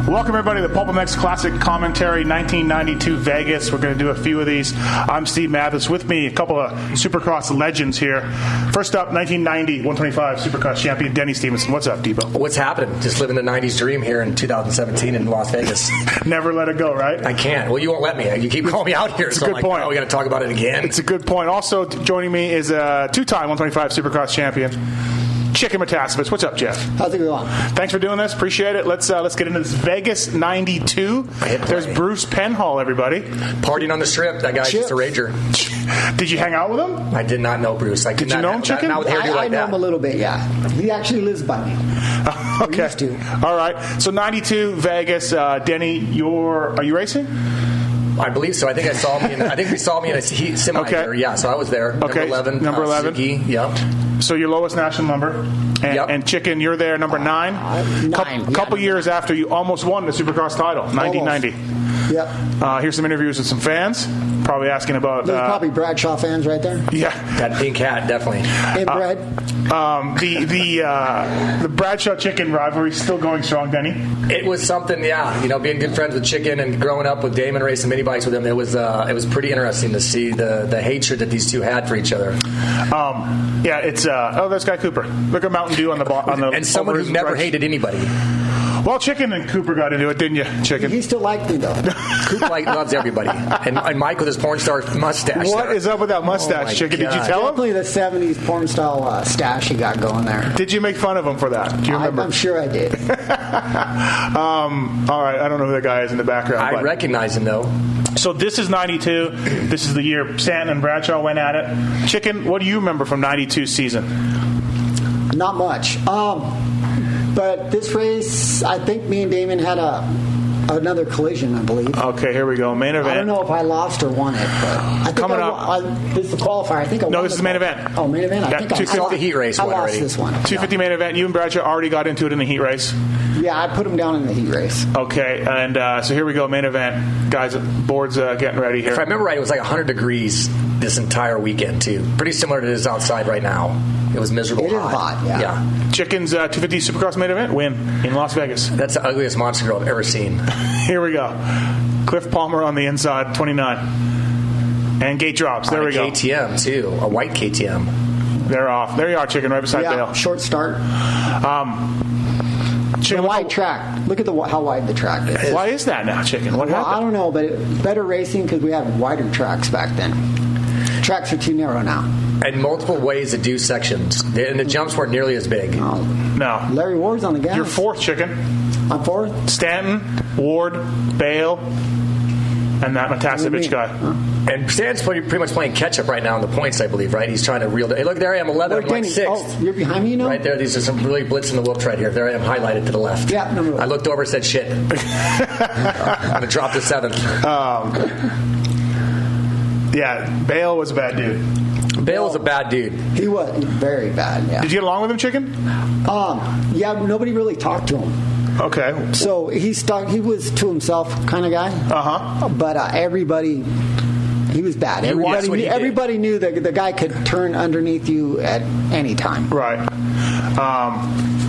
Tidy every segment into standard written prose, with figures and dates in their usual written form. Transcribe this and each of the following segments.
Welcome, everybody, to the PulpMX Classic Commentary 1992 Vegas. We're going to do a few of these. I'm Steve Matthes. With me, a couple of Supercross legends here. First up, 1990 125 Supercross champion Denny Stevenson. What's up, DBO? What's happening? Just living the 90s dream here in 2017 in Las Vegas. Never let it go, right? I can't. Well, you won't let me. You keep calling me out here. It's a good point. Oh, we got to talk about it again. It's a good point. Also joining me is a two-time 125 Supercross champion, Chicken Matthes. What's up, Jeff? How's it going? Thanks for doing this. Appreciate it. Let's get into this Vegas 92. There's Bruce Penhall, everybody. Partying on the strip. That guy's just a rager. Did you hang out with him? I did not know Bruce. Did you know him, Chicken? Not with hairdo I know him a little bit, yeah. He actually lives by me. Okay. Used to. All right. So 92 Vegas. Denny, are you racing? I believe so. I think we saw me in a semi. Okay. Yeah, so I was there. Okay. Number 11. Suzuki. Yep. So your lowest national number. And Chicken, you're there, number 9. Couple years after you almost won the Supercross title, 1990. Yep. Here's some interviews with some fans. Probably asking about... There's probably Bradshaw fans right there. Yeah. That pink hat, definitely. And Brad. The Bradshaw Chicken rivalry is still going strong, Denny. It was something, yeah. You know, being good friends with Chicken and growing up with Damon racing mini bikes with him, it was pretty interesting to see the hatred that these two had for each other. Yeah, it's there's Guy Cooper. Look at Mountain Dew on the and someone who never hated anybody. Well, Chicken and Cooper got into it, didn't you, Chicken? He still liked me, though. Cooper loves everybody. And Mike with his porn star mustache. What is up with that mustache, Chicken? God. Did you tell him? Definitely the 70s porn style stash he got going there. Did you make fun of him for that? Do you remember? I'm sure I did. All right, I don't know who that guy is in the background. I recognize him, though. So this is 92. This is the year Stanton and Bradshaw went at it. Chicken, what do you remember from 92 season? Not much. But this race, I think me and Damon had another collision, I believe. Okay, here we go. Main event. I don't know if I lost or won it, but I think Coming up. This is the qualifier. I think I won. No, this is the main event. Oh, main event? I Yeah, think I 250 lost the heat race I one lost already. this one. 250 main event. You and Bradshaw already got into it in the heat race. Yeah, I put him down in the heat race. Okay, and so here we go, main event. Guys, board's getting ready here. If I remember right, it was like 100 degrees this entire weekend, too. Pretty similar to this outside right now. It was miserable. It is hot, yeah. Chicken's 250 Supercross main event win in Las Vegas. That's the ugliest monster girl I've ever seen. Here we go. Cliff Palmer on the inside, 29. And gate drops. There we go. KTM, too. A white KTM. They're off. There you are, Chicken, right beside Yeah, Bale. short start. Chicken, The wide track. Look at how wide the track is. Why is that now, Chicken? What Well, I happened? don't know, but better racing because we had wider tracks back then. Tracks are too narrow now. And multiple ways to do sections. And the jumps weren't nearly as big. No. Larry Ward's on the gas. You're fourth, Chicken. I'm fourth. Stanton, Ward, Bale, and that Matasevich guy. And Stan's pretty much playing catch-up right now in the points, I believe, right? He's trying to reel... Hey, look, there I am, 11. I'm like 6th. Oh, you're behind me, you know? Right there. These are some really blitzing the whoops right here. There I am, highlighted to the left. Yeah, number 1. I looked over and said, shit. I'm going to drop to 7th. Yeah, Bale was a bad dude. Bale was a bad dude. He was very bad, yeah. Did you get along with him, Chicken? Yeah, nobody really talked to him. Okay. So he was to himself kind of guy. Uh-huh. But everybody... He was bad. Everybody knew that the guy could turn underneath you at any time. Right.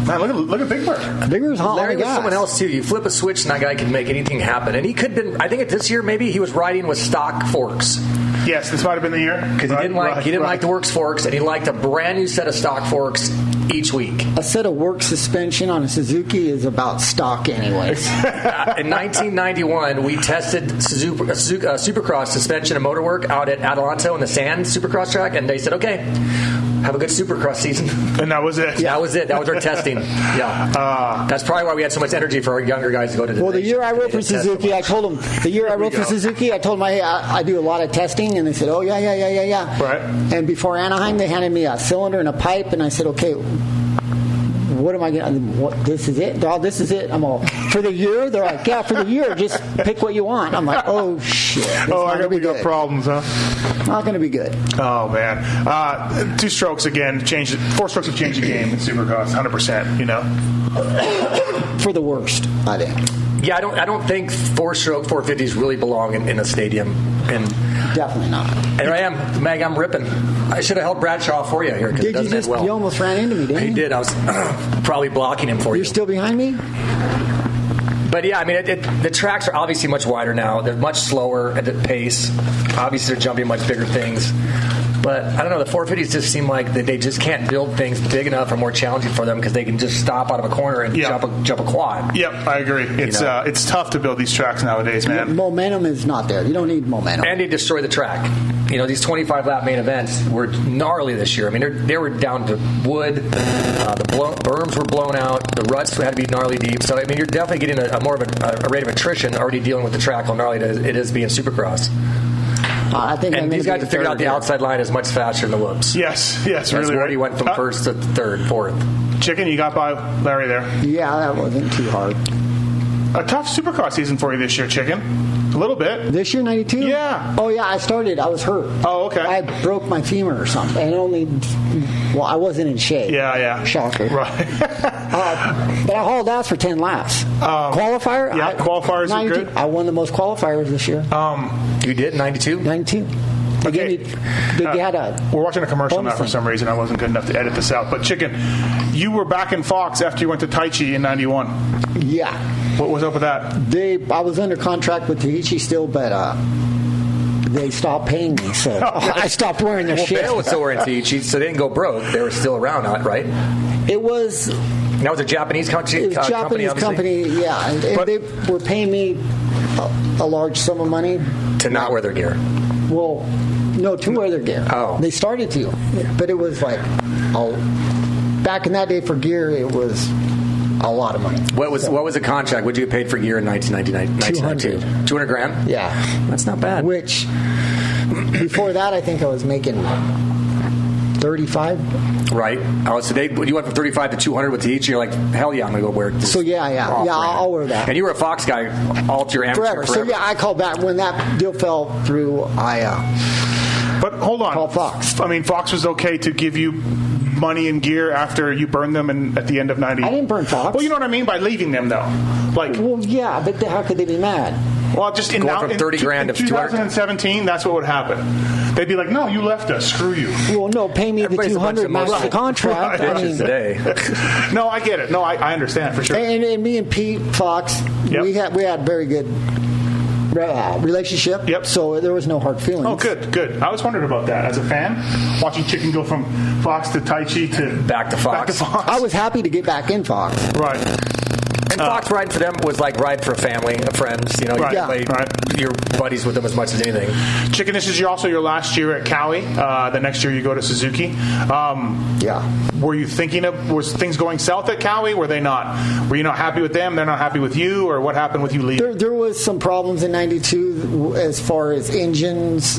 Man, look at Big Bird. Big Bird's hot. Larry was someone else, too. You flip a switch and that guy can make anything happen. And he could have been... I think this year, maybe he was riding with stock forks. Yes, this might have been the year. Because he didn't like the works forks, and he liked a brand new set of stock forks each week. A set of work suspension on a Suzuki is about stock anyways. In 1991, we tested Supercross suspension and motor work out at Adelanto in the sand Supercross track, and they said, okay, have a good Supercross season. And that was it. Yeah, that was it. That was our testing. Yeah. That's probably why we had so much energy for our younger guys to go to the Well, the year I rode for Suzuki, I told them, hey, I do a lot of testing, and they said, oh, yeah. Right. And before Anaheim, they handed me a cylinder and a pipe, and I said, okay, what am I getting? This is it? This is it? I'm all, for the year? They're like, yeah, for the year. Just pick what you want. I'm like, oh, shit. We got problems, huh? Not going to be good. Oh, man. 2 strokes again. 4 strokes have changed the game in Supercross, 100%, you know? For the worst, I think. Yeah, I don't think 4-stroke 450s really belong in a stadium. And definitely not. Here I am, Meg. I'm ripping. I should have held Bradshaw for you here because it doesn't end well. You almost ran into me, didn't you? He did. I was probably blocking him for you. You're still behind me? But yeah, I mean, the tracks are obviously much wider now. They're much slower at the pace. Obviously, they're jumping much bigger things. But I don't know, the 450s just seem like that they just can't build things big enough or more challenging for them because they can just stop out of a corner and jump a quad. Yep, I agree. It's tough to build these tracks nowadays, man. Momentum is not there. You don't need momentum. And they destroy the track. These 25-lap main events were gnarly this year. I mean, they were down to wood. The berms were blown out. The ruts had to be gnarly deep. So, I mean, you're definitely getting a more of a rate of attrition already dealing with the track how gnarly it is being Supercross. I think and these guys have figured out the outside line is much faster than the whoops. Yes, That's really. Where he went from first to third, fourth. Chicken, you got by Larry there. Yeah, that wasn't too hard. A tough Supercross season for you this year, Chicken. A little bit. This year, 92? Yeah. Oh, yeah, I was hurt. Oh, okay. I broke my femur or something. And I wasn't in shape. Yeah. Shocker. Right. But I hauled ass for 10 laps. Qualifier? Yeah, qualifiers are good. I won the most qualifiers this year. You did? 92? 92. Okay. We're watching a commercial now for some reason. I wasn't good enough to edit this out. But Chicken, you were back in Fox after you went to Taichi in 91. Yeah. What was up with that? I was under contract with Taichi still, but they stopped paying me, so I stopped wearing their shit. Bale was still wearing Taichi, so they didn't go broke. They were still around, right? It was... That was a Japanese company? It was a Japanese company, yeah. And they were paying me a large sum of money. To not wear their gear? Well, no, to wear their gear. Oh. They started to. But it was like... back in that day for gear, it was a lot of money. What was the contract? What did you get paid for gear in 1992? 200 grand? Yeah. That's not bad. Which, before that, I think I was making 35. Right. Oh, so you went from 35 to 200 with Taichi. You're like, hell yeah, I'm going to go wear this. So yeah, I'll wear that. And you were a Fox guy all to your amateur forever. So yeah, I called back. When that deal fell through, But hold on. called Fox. I mean, Fox was okay to give you money and gear after you burned them at the end of 90. I didn't burn Fox. Well, you know what I mean by leaving them, though. Well, yeah, but how could they be mad? Well, just in Going from 30 grand to 2017, that's what would happen. They'd be like, "No, you left us. Screw you." Well, no, pay me the 200 minus the contract. Right. I mean, today. No, I get it. No, I understand for sure. And me and Pete Fox, we had very good relationship. Yep. So there was no hard feelings. Oh, good. I was wondering about that as a fan, watching Chicken go from Fox to Taichi to back to Fox. I was happy to get back in Fox. Right. And Fox riding for them was like riding for a family, of friends. You're buddies with them as much as anything. Chicken, this is also your last year at Cali. The next year you go to Suzuki. Were you thinking was things going south at Cali? Were they not? Were you not happy with them? They're not happy with you? Or what happened with you leaving? There was some problems in 92 as far as engines.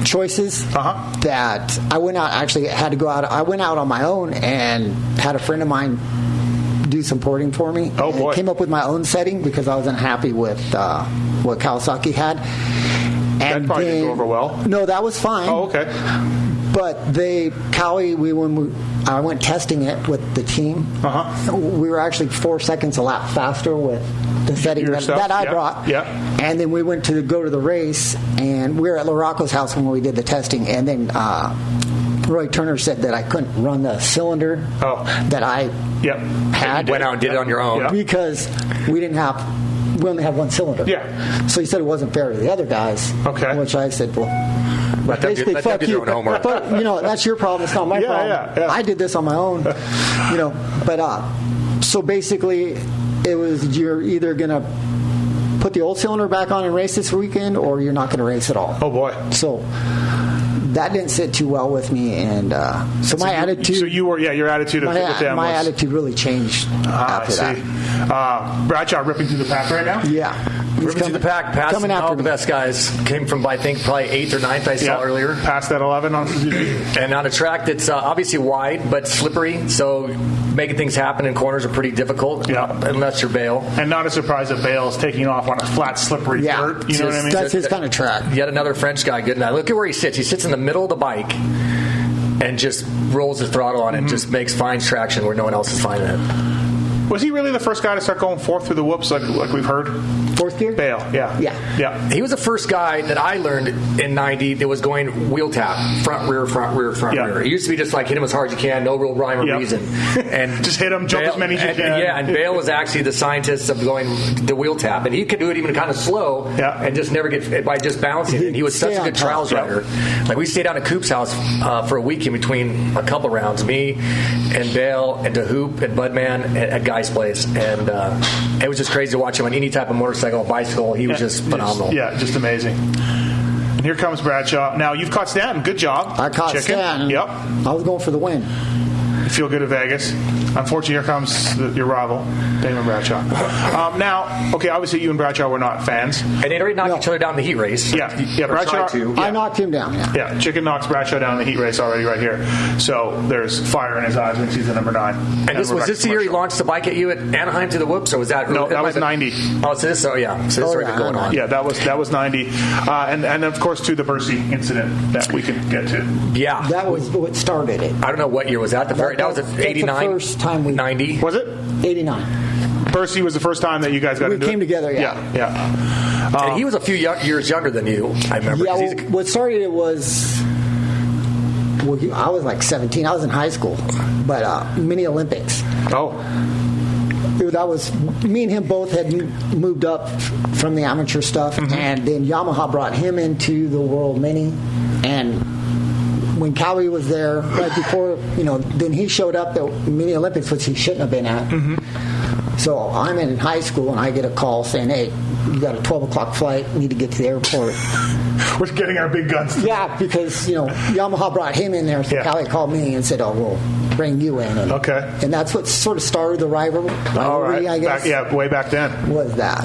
Choices that I went out. Actually, had to go out. I went out on my own and had a friend of mine do some porting for me. Oh boy! Came up with my own setting because I wasn't happy with what Kawasaki had. And that probably didn't go over well. No, that was fine. Oh, okay. But I went testing it with the team. We were actually 4 seconds a lap faster with the setting that I brought. Yeah. And then we went to go to the race, and we were at Larocco's house when we did the testing, and then Roy Turner said that I couldn't run the cylinder that I had. You went out and did it on your own. Because we only have one cylinder. Yeah. So he said it wasn't fair to the other guys. Okay. Which I said, well, let them do their own homework. But, that's your problem. It's not my problem. Yeah. I did this on my own. But so basically, it was you're either going to put the old cylinder back on and race this weekend, or you're not going to race at all. Oh boy! So that didn't sit too well with me, and so my attitude. So you were, your attitude with them. My attitude really changed after that. Bradshaw ripping through the pack right now. Yeah. Ripping through the pack, passing all the best guys. Came from, I think, probably 8th or 9th I saw earlier. Past that 11 on Suzuki. And on a track that's obviously wide but slippery, so making things happen in corners are pretty difficult unless you're Bale. And not a surprise that Bale's taking off on a flat, slippery dirt. You know what I mean? That's his kind of track. Yet another French guy good enough. Look at where he sits. He sits in the middle of the bike and just rolls the throttle on it and just makes fine traction where no one else is finding it. Was he really the first guy to start going fourth through the whoops like we've heard? Fourth gear? Bale, yeah. Yeah. He was the first guy that I learned in 90 that was going wheel tap, front, rear, rear. It used to be just like hit him as hard as you can, no real rhyme or reason. And just hit him, jump as many as you can. Yeah, and Bale was actually the scientist of going the wheel tap. And he could do it even kind of slow and just never get by just bouncing. And he was such a good trials rider. Like we stayed down at Coop's house for a week in between a couple rounds. Me and Bale and DeHoop and Budman at Guy's place. And it was just crazy to watch him on any type of motorcycle, bicycle. He was just phenomenal. Just amazing. And here comes Bradshaw. Now, you've caught Stanton. Good job. I caught Stanton. Yep. I was going for the win. You feel good at Vegas. Unfortunately, here comes your rival, Damon Bradshaw. Now, okay, obviously you and Bradshaw were not fans. And they already knocked each other down in the heat race. Yeah, Bradshaw. I knocked him down. Yeah, Chicken knocks Bradshaw down in the heat race already right here. So there's fire in his eyes when he sees the number 9. And was this the year he launched the bike at you at Anaheim to the whoops, or was that? No, that was 90. Oh, so this already been going on. Yeah, that was 90, and of course to the Bercy incident that we can get to. Yeah, that was what started it. I don't know what year was that. That was at 89. The first time we 90 was it 89. Bercy was the first time that you guys got into came together. And he was a few years younger than you. I remember. Yeah, what started it was. I was like 17. I was in high school, but mini Olympics. Oh. That was me and him both had moved up from the amateur stuff, and then Yamaha brought him into the World Mini, and when Cowie was there right before, then he showed up at Mini Olympics, which he shouldn't have been at. So I'm in high school, and I get a call saying, "Hey, you got a 12 o'clock flight. You need to get to the airport." We're getting our big guns. Yeah, because Yamaha brought him in there, so Cowie called me and said, "Oh, we'll bring you in." And, and that's what sort of started the rivalry. I guess. Way back then. Was that?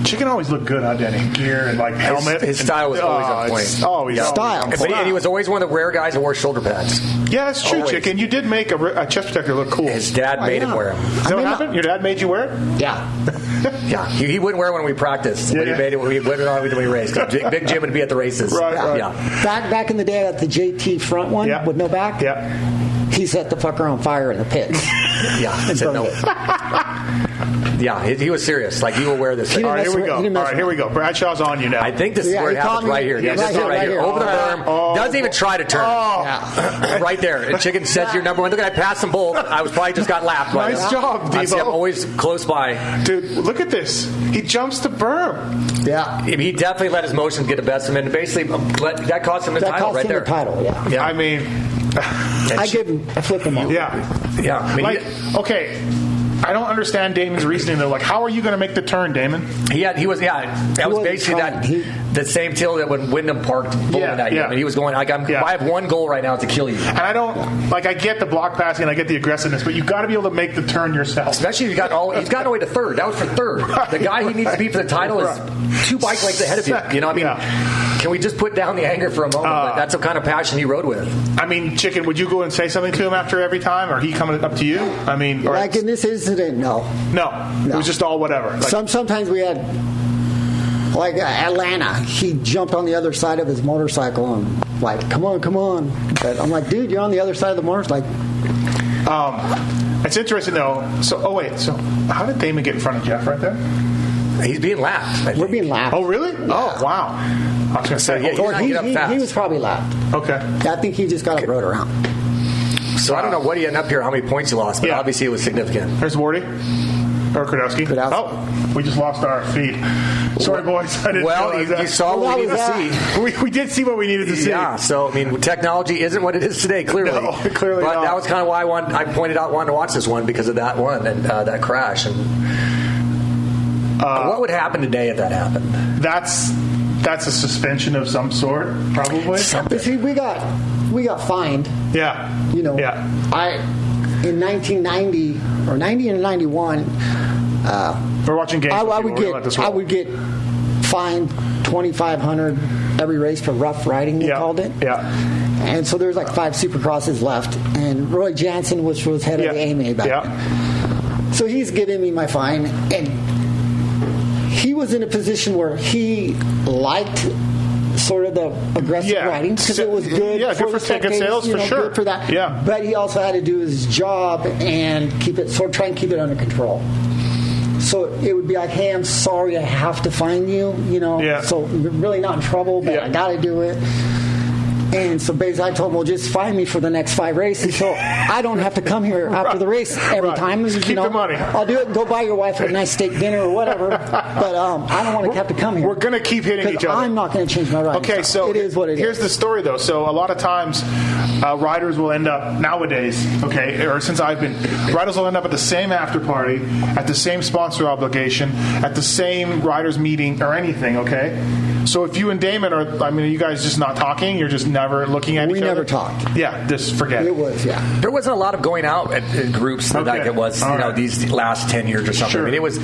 Chicken always looked good on Denny. Gear and like helmet. His style was always on point. Always style. And he was always one of the rare guys that wore shoulder pads. Yeah, that's true, always. Chicken. You did make a chest protector look cool. His dad made him wear them. Is that what happened? Your dad made you wear it? Yeah. Yeah. He wouldn't wear it when we practiced, but he made it when we went on when we raced. Big Jim would be at the races. Right. Yeah. Back in the day at the JT front one with no back. Yeah. He set the fucker on fire in the pits. Yeah. Said no. Yeah, he was serious. Like, you will wear this. All right, here we go. Bradshaw's on you now. I think this is where it happens right here. Yeah, right here. Over the berm. Doesn't even try to turn. Right there. And Chicken says you're number 1. Look at I passed them both. I was probably just got lapped. Nice job, Devo. I'm always close by. Dude, look at this. He jumps the berm. Yeah. He definitely let his motions get the best of him. And basically, that cost him the title right there. Yeah. I mean... I flip him off. Yeah. I mean, okay... I don't understand Damon's reasoning though. Like, how are you going to make the turn, Damon? That was basically the same till that when Wyndham parked bowling that year. I mean, he was going. I have one goal right now to kill you. And I don't I get the block passing and I get the aggressiveness, but you've got to be able to make the turn yourself. Especially if he's gotten all the way to third. That was for third. Right. The guy he needs to beat for the title is 2 bike lengths ahead of you. You know, I mean, can we just put down the anger for a moment? But that's the kind of passion he rode with. I mean, Chicken, would you go and say something to him after every time, or he coming up to you? I mean, like in this incident, no. It was just all whatever. Like, sometimes we had, like Atlanta, he jumped on the other side of his motorcycle and like, come on. But I'm like, dude, you're on the other side of the motorcycle. It's interesting though. So how did Damon get in front of Jeff right there? He's being lapped. We're being lapped. Oh, really? Yeah. Oh, wow. I was going to say, he was probably lapped. Okay. I think he just got a rode around. So I don't know what he ended up here, how many points he lost, but obviously it was significant. There's Wardy. Or Kudowski. Oh, we just lost our feed. Sorry, boys. I didn't you saw what we needed to see. We did see what we needed to see. Yeah, so, I mean, technology isn't what it is today, clearly. No, clearly but not. That was kind of why I pointed out wanting to watch this one because of that one and that crash. And what would happen today if that happened? That's a suspension of some sort, probably. See, we got fined. Yeah. In 1990 or 90 and 91, we're watching games. I would get fined $2,500 every race for rough riding. They called it. Yeah. And so there's like 5 Supercrosses left, and Roy Jansen, which was head of the AMA back then. So he's giving me my fine, and he was in a position where he liked sort of the aggressive riding because it was good. Yeah, good for the ticket sales, for sure. Good for that. Yeah. But he also had to do his job and try and keep it under control. So it would be like, hey, I'm sorry, I have to find you. Yeah. So you're really not in trouble, but I got to do it. And so basically I told him, well, just find me for the next 5 races so I don't have to come here after the race every time. Keep the money. I'll do it and go buy your wife a nice steak dinner or whatever. But I don't want to have to come here. We're going to keep hitting each other. I'm not going to change my riding. Okay, so it is what it is. Here's the story, though. So a lot of times riders will end up nowadays, or since I've been, riders will end up at the same after party, at the same sponsor obligation, at the same riders meeting or anything, okay? So if you and Damon are you guys just not talking? You're just never looking at each other? We never talked. Yeah, just forget it. It was, yeah. There wasn't a lot of going out at groups like it was, these last 10 years or something. Sure. I mean, it was,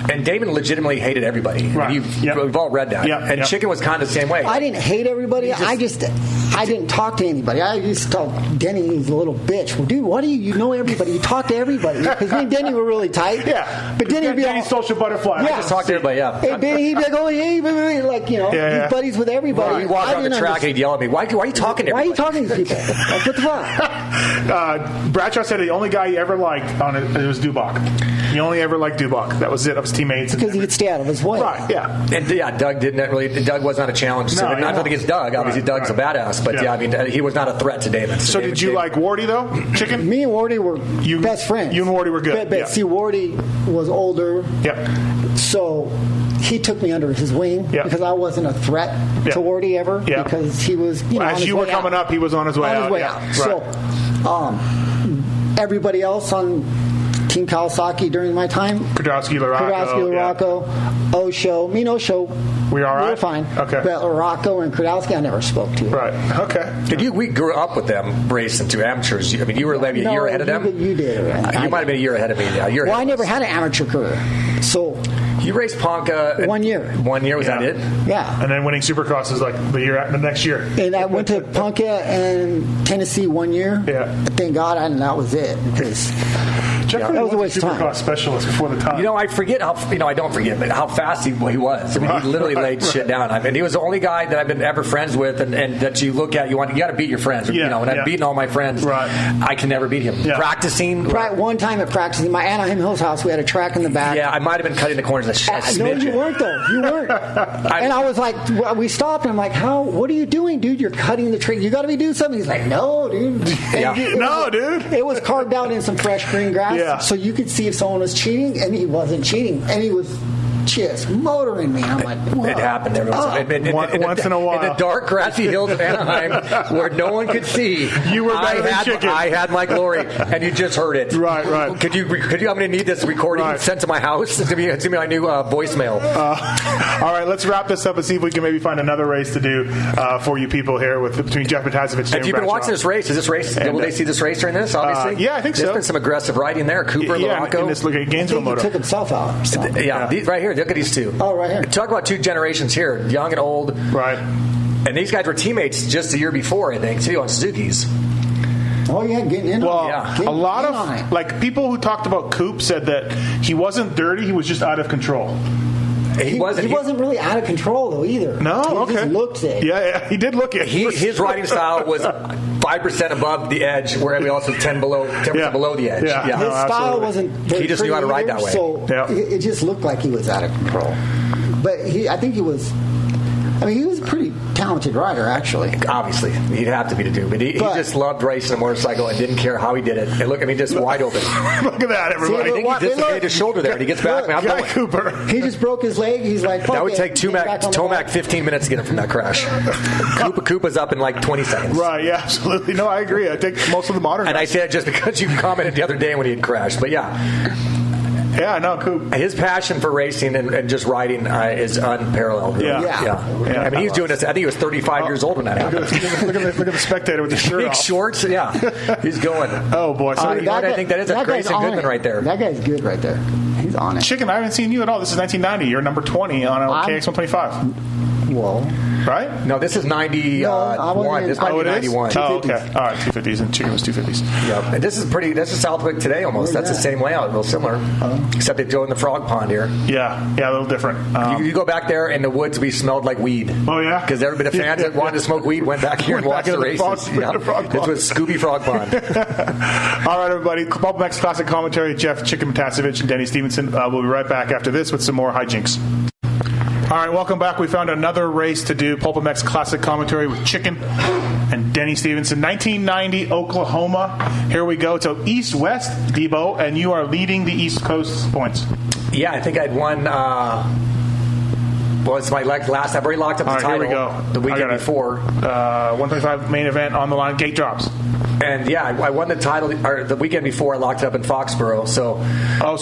and Damon legitimately hated everybody. Right. We've all read that. Yep. And Chicken was kind of the same way. I didn't hate everybody. I didn't talk to anybody. I used to tell Denny he's a little bitch. Well, dude, what do you know everybody? You talk to everybody. Because me and Denny were really tight. Yeah. But Denny would be Denny's social butterfly. Yeah. I just talked to everybody, Hey, Denny, he'd be like, oh, hey, like, he's buddies with everybody. He'd walk on the track and he'd yell at me, why are you talking to everybody? Why are you talking to people? Like, what the fuck? Bradshaw said the only guy he ever liked it was Dubach. He only ever liked Dubach. That was it. Of his teammates. Because he could stay out of his way. Right, yeah. And Doug was not a challenge. So nothing against Doug. Obviously, Doug's a badass. But he was not a threat to Damon. So did you like Wardy, though, Chicken? Me and Wardy were best friends. You and Wardy were good. But see, Wardy was older. Yep. So he took me under his wing because I wasn't a threat to Wardy ever because he was, as you were coming up, he was on his way out. Right. So everybody else on Team Kawasaki during my time, Kudrowski, Larocco, Osho. Me and Osho, we all right? We were fine. Okay. But Larocco and Kudrowski, I never spoke to. Right. Okay. We grew up with them racing to amateurs. You were maybe a year ahead of them? You did. You might have been a year ahead of me. Well, I never had an amateur career. So you raced Ponca 1 year. 1 year, was that it? Yeah. And then winning Supercross is like the next year. And I went to Ponca and Tennessee 1 year. Yeah. Thank God, and that was it. Because Jeff that was a waste of time. Supercross specialist before the time. I forget how. I don't forget, but how fast he was. I mean, he literally laid shit down. I mean, he was the only guy that I've been ever friends with, and that you look at. You got to beat your friends. And I've beaten all my friends. Right. I can never beat him. Yeah. Practicing. One time at practicing, my Anaheim Hills house, we had a track in the back. Yeah, I might have been cutting the corners. No, you weren't though. You weren't. And I was like, we stopped, and I'm like, what are you doing, dude? You're cutting the track. You got to be doing something. He's like, no, dude. Dude. It was carved out in some fresh green grass, so you could see if someone was cheating, and he wasn't cheating, and he was just motoring me. I'm like, whoa. It happened every once in a while. In the dark, grassy hills of Anaheim, where no one could see, you were better than Chicken. I had my glory, and you just heard it. Right. Could you? I'm going to need this recording sent to my house. It's going to be my new voicemail. All right, let's wrap this up and see if we can maybe find another race to do for you people here between Jeff Matthes. Have you been watching this race? Will they see this race during this? Obviously, yeah, I think so. There's been some aggressive riding there. Cooper, Larocco. And look at Gainesville Moto. He took himself out. So. Right here. Look at these two. Oh, right here. Talk about two generations here, young and old. Right. And these guys were teammates just the year before, I think, too, on Suzuki's. Oh, yeah, getting in on it. Well, a lot of people who talked about Coop said that he wasn't dirty, he was just out of control. He wasn't really out of control, though, either. No, he just looked it. Yeah, he did look it. His riding style was 5% above the edge, where we also 10% below the edge. Yeah. His style wasn't very he just knew how to ride that way. So it just looked like he was out of control. But I think he was a pretty talented rider, actually. Obviously, he'd have to be to do, but he just loved racing a motorcycle and didn't care how he did it. And look, just wide open. Look at that, everybody. I think he dislocated his shoulder there, and he gets back. Guy Cooper. He just broke his leg. He's like, that would take Tomac 15 minutes to get him from that crash. Koopa's up in like 20 seconds. Right, yeah, absolutely. No, I agree. I think most of the modern And I say it just because you commented the other day when he had crashed. But yeah, no, Coop. His passion for racing and just riding is unparalleled. Really. Yeah. I mean, he was doing this. I think he was 35 years old when that happened. Look at the spectator with the shirt big off. shorts. Yeah, he's going. Oh boy! So I think that is a Grayson Goodman right there. That guy's good right there. He's on it. Chicken, I haven't seen you at all. This is 1990. You're number 20 on a KX125. Well, right? No, this is 91. This might be 91. Oh, okay. All right, 250s, and chicken was 250s. Yep. And this is Southwick today almost. That's the same layout, real similar, except they go in the frog pond here. Yeah, a little different. You go back there in the woods, we smelled like weed. Oh, yeah? Because everybody, the fans that wanted to smoke weed went back here and watched the races. This was Scooby Frog Pond. All right, everybody. PulpMX Classic Commentary, Jeff Chicken Matthes and Denny Stevenson. We'll be right back after this with some more hijinks. All right, welcome back. We found another race to do. PulpMX Classic Commentary with Chicken and Denny Stevenson. 1990, Oklahoma. Here we go to East-West, DBO, and you are leading the East Coast points. Yeah, I think I'd won... it's my last. I've already locked up the title. Here we go. The weekend before. 125 main event on the line. Gate drops. And yeah, I won the title the weekend before. I locked it up in Foxborough. So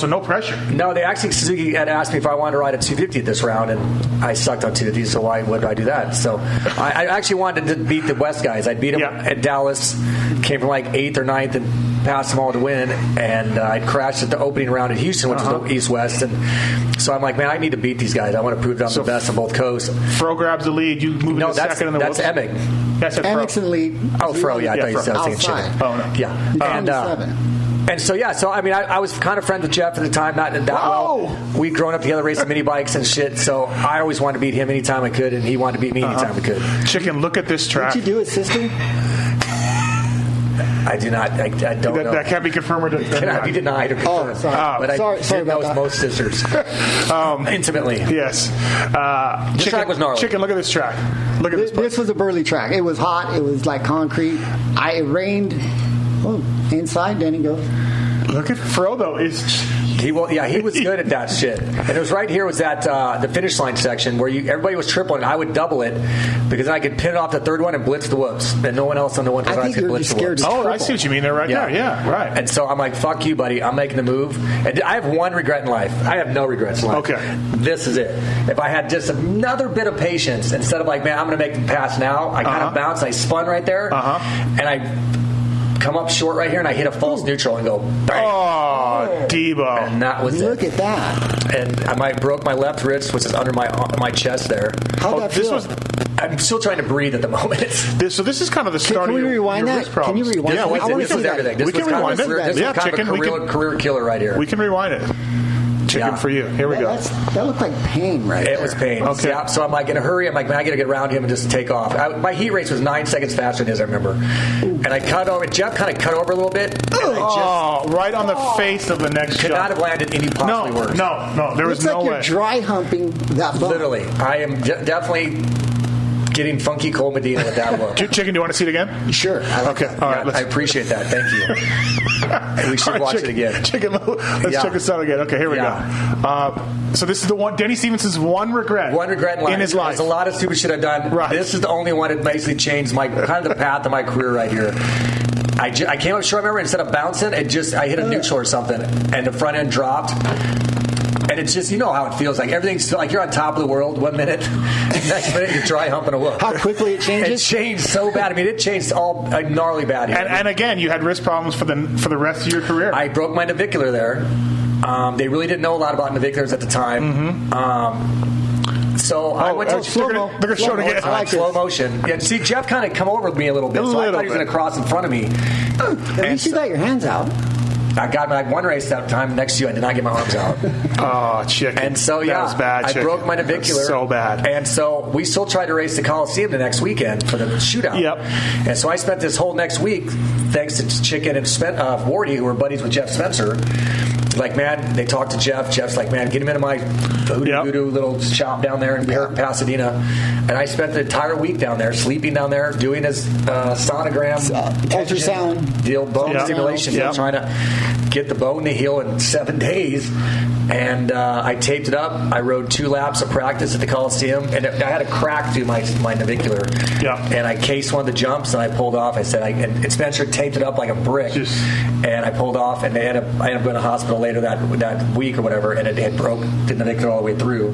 no pressure. No, Suzuki had asked me if I wanted to ride a 250 at this round, and I sucked on 250. So why would I do that? So I actually wanted to beat the West guys. I beat them at Dallas. Came from like 8th or 9th and passed them all to win. And I crashed at the opening round at Houston, which was the East-West. And so I'm like, man, I need to beat these guys. I want to prove that I'm the best on both coasts. Fro grabs the lead. You move to second in the that's Emig. That's Emig's in the lead. Oh, Fro. Yeah, I thought you said I was thinking Chicken. Oh, no. Yeah. And so I mean, I was kind of friends with Jeff at the time, not that well. We'd grown up together racing mini bikes and shit, so I always wanted to beat him anytime I could, and he wanted to beat me anytime we could. Chicken, look at this track. Did you do it, sister? I do not. I don't know. That can't be confirmed. It cannot be denied or confirmed. Sorry. But I sorry know about most sisters intimately. Yes. This track was gnarly. Chicken, look at this track. Look at this. This was a burly track. It was hot. It was like concrete. It rained. Inside, Danny goes. Look at Fro, though. He was good at that shit. And it was right here was that the finish line section where everybody was tripling. I would double it because I could pin it off the third one and blitz the whoops. And no one else on the 125 could blitz the whoops. Oh, I see what you mean there there. Yeah, right. And so I'm like, fuck you, buddy. I'm making the move. And I have one regret in life. I have no regrets in life. Okay. This is it. If I had just another bit of patience, instead of like, man, I'm going to make the pass now, I kind of bounced. I spun right there. And I come up short right here, and I hit a false neutral and go bang. Oh, Debo. And that was Look at that. And I broke my left wrist, which is under my chest there. How'd that feel? I'm still trying to breathe at the moment. So this is kind of the start of your wrist problems. Can you rewind that? This was everything. This was kind of a career killer right here. We can rewind it. Chicken for you. Here we go. That looked like pain right there. It was pain. Okay. Yeah, so I'm like, in a hurry. I'm like, man, I got to get around him and just take off. My heat race was 9 seconds faster than his, I remember. And I cut over. Jeff kind of cut over a little bit. Right on the face of the next could jump. not have landed any possibly worse. No. There was no way. Looks like you're dry humping that bump. Literally. I am definitely getting funky Cole Medina with that look. Chicken, do you want to see it again? Sure. Okay. All right. I appreciate that. Thank you. We should watch it again. Chicken, let's check this out again. Okay, here we go. So this is the one. Denny Stevenson's one regret. One regret in his life. There's a lot of stupid shit I've done. Right. This is the only one that basically changed kind of the path of my career right here. I came up short. I remember instead of bouncing, I hit a neutral or something, and the front end dropped. And it's just, you know how it feels. Like everything's like you're on top of the world 1 minute, next minute you're dry humping a whoop. How quickly it changes? It changed so bad. I mean, it changed all gnarly bad here. And again, you had wrist problems for the rest of your career. I broke my navicular there. They really didn't know a lot about naviculars at the time. So I went to slow motion. Yeah, see, Jeff kind of come over with me a little bit, so I thought he was going to cross in front of me. At least you got your hands out. I got my one race that time. Next year, I did not get my arms out. Oh, Chicken. And so, that was bad, I broke my navicular. So bad. And so we still tried to race the Coliseum the next weekend for the shootout. Yep. And so I spent this whole next week, thanks to Chicken and Wardy, who were buddies with Jeff Spencer. Like, man, they talked to Jeff. Jeff's like, man, get him into my voodoo little shop down there in Pasadena. And I spent the entire week down there, sleeping down there, doing his sonogram, ultrasound, deal bone stimulation, trying to get the bone to heal in 7 days. And I taped it up. I rode 2 laps of practice at the Coliseum, and I had a crack through my navicular. Yeah. And I cased one of the jumps, and I pulled off. I said, and Spencer taped it up like a brick, and I pulled off. And I ended up going to the hospital later that week or whatever, and it had broke the navicular all the way through.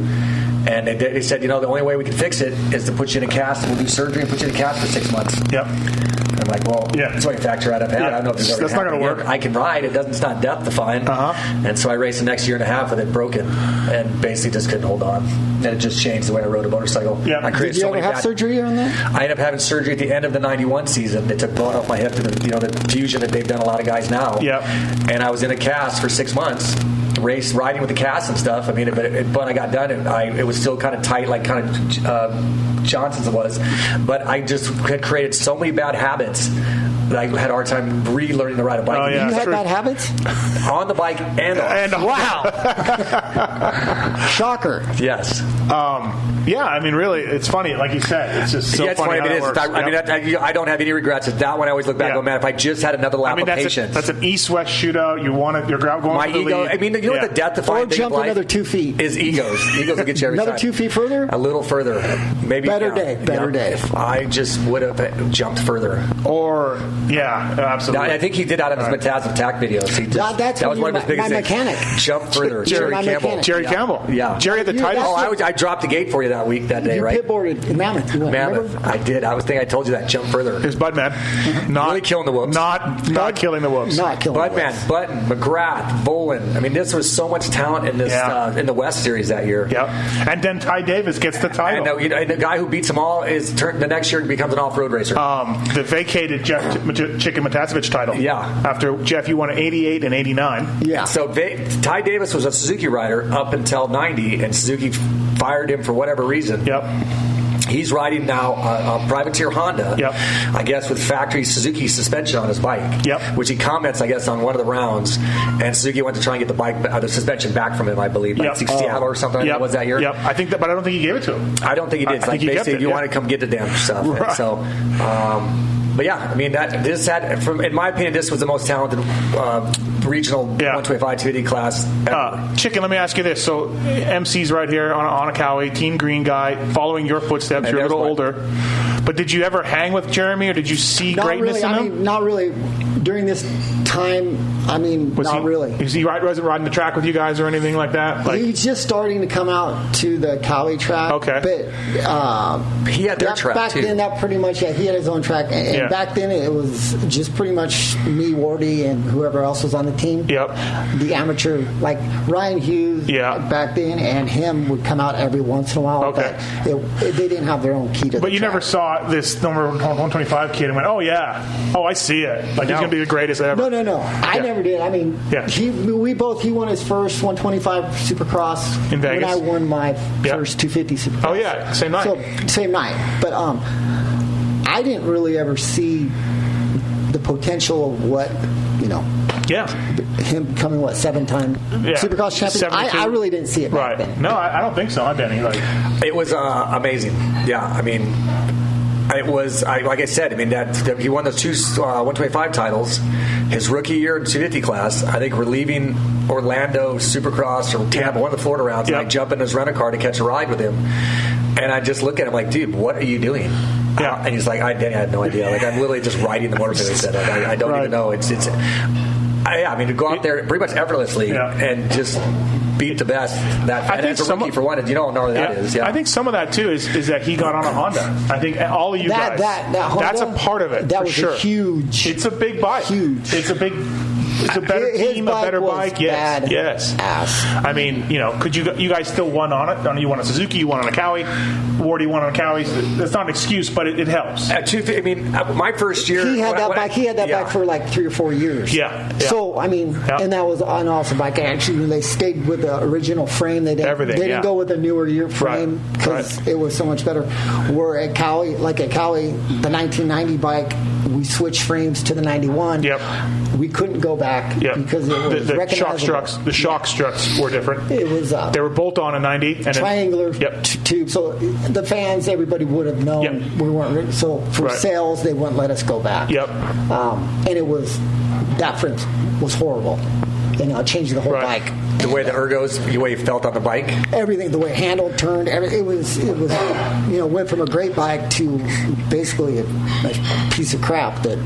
And they said, the only way we can fix it is to put you in a cast. We'll do surgery and put you in a cast for 6 months. Yep. I'm like, well, that's why you factor out. I don't know if this that's not going to work. I can ride. It's not depth defined. And so I raced the next year and a half with it broken, and basically just couldn't hold on. And it just changed the way I rode a motorcycle. Yeah. I created Did you ever have surgery on that? I ended up having surgery at the end of the '91 season. They took bone off my hip to the fusion that they've done a lot of guys now. Yeah. And I was in a cast for 6 months. Riding with the cast and stuff. I mean, but when I got done, it was still kind of tight, like kind of Johnson's it was. But I just had created so many bad habits that I had a hard time relearning to ride a bike. Oh, yeah, you had bad habits? On the bike and off. Wow. Shocker. Yes. Yeah, I mean, really, it's funny. Like you said, it's just so it's funny. I mean, I don't have any regrets. It's that one I always look back and go, man, if I just had another lap of patience. That's an east-west shootout. You want it. You're going my for the ego. lead. I mean, you know what the death-defying Or thing jump of life another 2 feet. is egos. Egos will get you every Another time. 2 feet further? A little further. Maybe. Better day. I just would have jumped further. Or, absolutely. I think he did out of his Matthes attack videos. That's that was one of his biggest my things. mechanic. Jump further. Jerry Campbell. Jerry Campbell. Yeah. Jerry had the title. I dropped the gate for you that day, You right? pitboarded in Mammoth. You went, Mammoth. remember? I did. I told you that. Jump further. It was Budman. Not really killing the whoops. Not killing the whoops. Not killing the Budman, whoops. Button, McGrath, Bolin. I mean, this was so much talent in this in the West Series that year. Yep. And then Ty Davis gets the title. And the guy who beats them all the next year becomes an off-road racer. The vacated Jeff Chicken Matasevich title. Yeah. After Jeff, you won 88 and 89. Yeah. So Ty Davis was a Suzuki rider up until 90, and Suzuki fired him for whatever reason. Yep. He's riding now a privateer Honda, I guess, with factory Suzuki suspension on his bike, which he comments, I guess, on one of the rounds. And Suzuki went to try and get the suspension back from him, I believe, like Seattle or something. It was that year. Yep. I think that, but I don't think he gave it to him. I don't think he did. It's like basically, you want to come get the damn stuff. Right. And so, but yeah, I mean, in my opinion, this was the most talented regional 125 250 class ever. Chicken, let me ask you this. So, MC's right here on a Cowie, Team Green guy, following your footsteps. You're a little older. But did you ever hang with Jeremy, or did you see greatness in him? Not really. During this time, not really. Wasn't riding the track with you guys or anything like that? He's just starting to come out to the Cowie track. Okay. But he had their track, back too. Then, that pretty much, he had his own track. And back then, it was just pretty much me, Wardy, and whoever else was on the team. Yep. The amateur, like Ryan Hughes back then, and him would come out every once in a while. Okay. But they didn't have their own key to But you never saw this number 125 kid and went, oh, yeah. Oh, I see it. Like, he's going to be the greatest ever. No. I never did. I mean, he won his first 125 Supercross in Vegas when I won my first 250 Supercross. Oh yeah, same night. So same night. But I didn't really ever see the potential of what him becoming 7-time Supercross champion. I really didn't see it back then. No, I don't think so. I Benny. It was amazing. Yeah, I mean. It was, like I said, that he won those two 125 titles. His rookie year in 250 class, I think we're leaving Orlando Supercross or Tampa, one of the Florida rounds, and I jump in his rental car to catch a ride with him. And I just look at him like, dude, what are you doing? And he's like, I had no idea. Like, I'm literally just riding the motorcycle. He said, I don't even know. To go out there pretty much effortlessly and just beat the best. As a rookie for one, you don't know what that is. Yeah. I think some of that too is that he got on a Honda. I think all of you guys. That Honda, that's a part of it. That for was sure. huge. It's a big bike. Huge. It's a better team, a better bike. Yes. I mean, could you guys still won on it? You won on Suzuki, you won on a Cowie, Wardy won on a Cowie. That's not an excuse, but it helps. My first year, he had that bike. He had that bike for like 3 or 4 years. Yeah. So and that was an awesome bike. Actually, they stayed with the original frame. They didn't go with a newer year frame because it was so much better. Where at Cowie, the 1990 bike, we switched frames to the 91. Yep. We couldn't go back because it was the shock struts were different. It was they were bolt on in 90 and triangular tube. So the fans, everybody would have known we weren't. So for sales, they wouldn't let us go back. Yep. And it was that frame was horrible. Changed the whole bike. The way the ergos, the way you felt on the bike, everything, the way it handled, turned, it was went from a great bike to basically a piece of crap that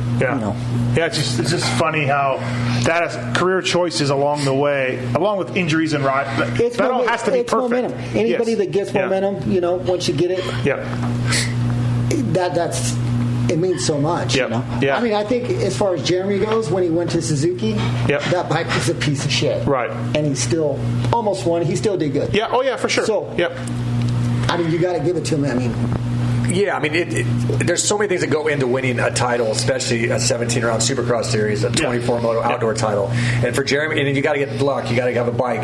it's just funny how that has career choices along the way, along with injuries and ride. That all has to be perfect. Momentum. Anybody that gets momentum, once you get it, it means so much. Yep. You know? Yeah. I mean, I think as far as Jeremy goes, when he went to Suzuki, Yep. that bike was a piece of shit. Right. And he still almost won. He still did good. Yeah. Oh yeah, for sure. So, yep. I mean, you got to give it to him. I mean, Yeah, I mean, there's so many things that go into winning a title, especially a 17-round Supercross series, a 24-moto outdoor title. And for Jeremy, and you got to get luck. You got to have a bike.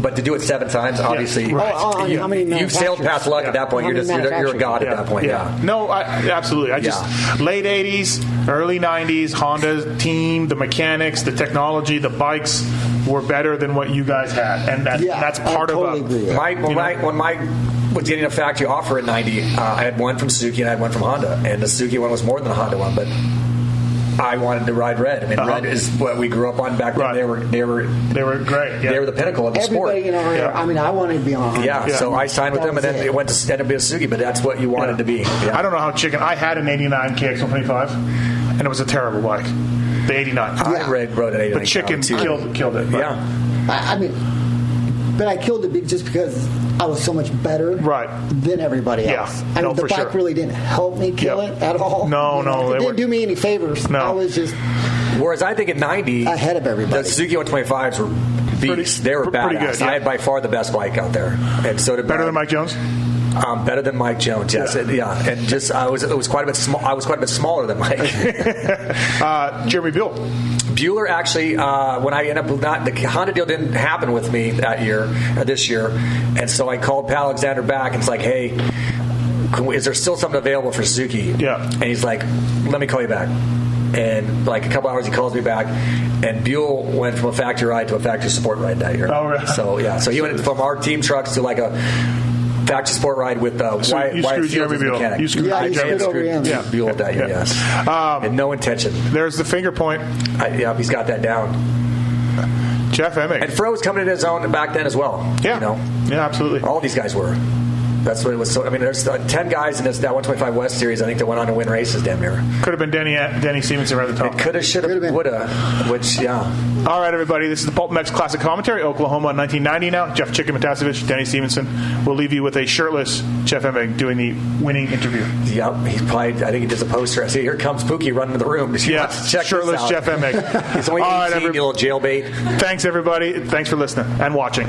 But to do it 7 times, obviously, how many you've sailed past luck at that point. You're a god at that point. Yeah. No, absolutely. I just late 80s, early 90s, Honda team, the mechanics, the technology, the bikes were better than what you guys had, and that's part I totally of agree. When Mike was getting a factory offer in 90, I had one from Suzuki and I had one from Honda, and the Suzuki one was more than the Honda one, but I wanted to ride Red. I mean, Red is what we grew up on back then. Right. They were great. Yeah. They were the pinnacle of the sport. Everybody, I mean, I wanted to be on Honda. Yeah, so I signed with them, and then it went to end up being Suzuki, but that's what you wanted to be. Yeah. I don't know how I had an 89 KX125, and it was a terrible bike. The 89. I rode an 89. But Chicken killed it. Right? Yeah. I mean, but I killed it just because I was so much better than everybody else. I mean, the bike really didn't help me kill it at all. No. It didn't do me any favors. No. I was just... Whereas I think in 90, ahead of everybody. The Suzuki 125s were beasts. They were badass. Pretty good, yeah. I had by far the best bike out there. And so did Better than Mike Jones? Better than Mike Jones, yes. Yeah. And just it was quite a bit small. I was quite a bit smaller than Mike. Jeremy Buell. Bueller actually, when I ended up the Honda deal didn't happen with me this year, and so I called Pat Alexander back and it's like, hey, is there still something available for Suzuki? Yeah. And he's like, let me call you back. And like a couple hours, he calls me back, and Buell went from a factory ride to a factory support ride that year. Oh, really? So he went from our team trucs to like a factory sport ride with Wyatt you screwed Jeremy Buell. mechanic. You screwed Buell that year, yes. And no intention. There's the finger point. He's got that down. Jeff Emig. And Fro was coming in his own back then as well. Yeah. Yeah, absolutely. All these guys were. That's what it was. So I mean, there's 10 guys in that 125 West series. I think that went on to win races. Damn near. Could have been Denny Stevenson right at the top. It could have, should have, would have. Which, yeah. All right, everybody. This is the PulpMX Classic Commentary, Oklahoma, 1990. Now, Jeff Chicken Matthes, Denny Stevenson. We'll leave you with a shirtless Jeff Emig doing the winning interview. Yep. He's probably. I think he does a poster. I see. Here comes Pookie running to the room. Check shirtless Jeff Emig. He's only 18. You little jailbait. Thanks, everybody. Thanks for listening and watching.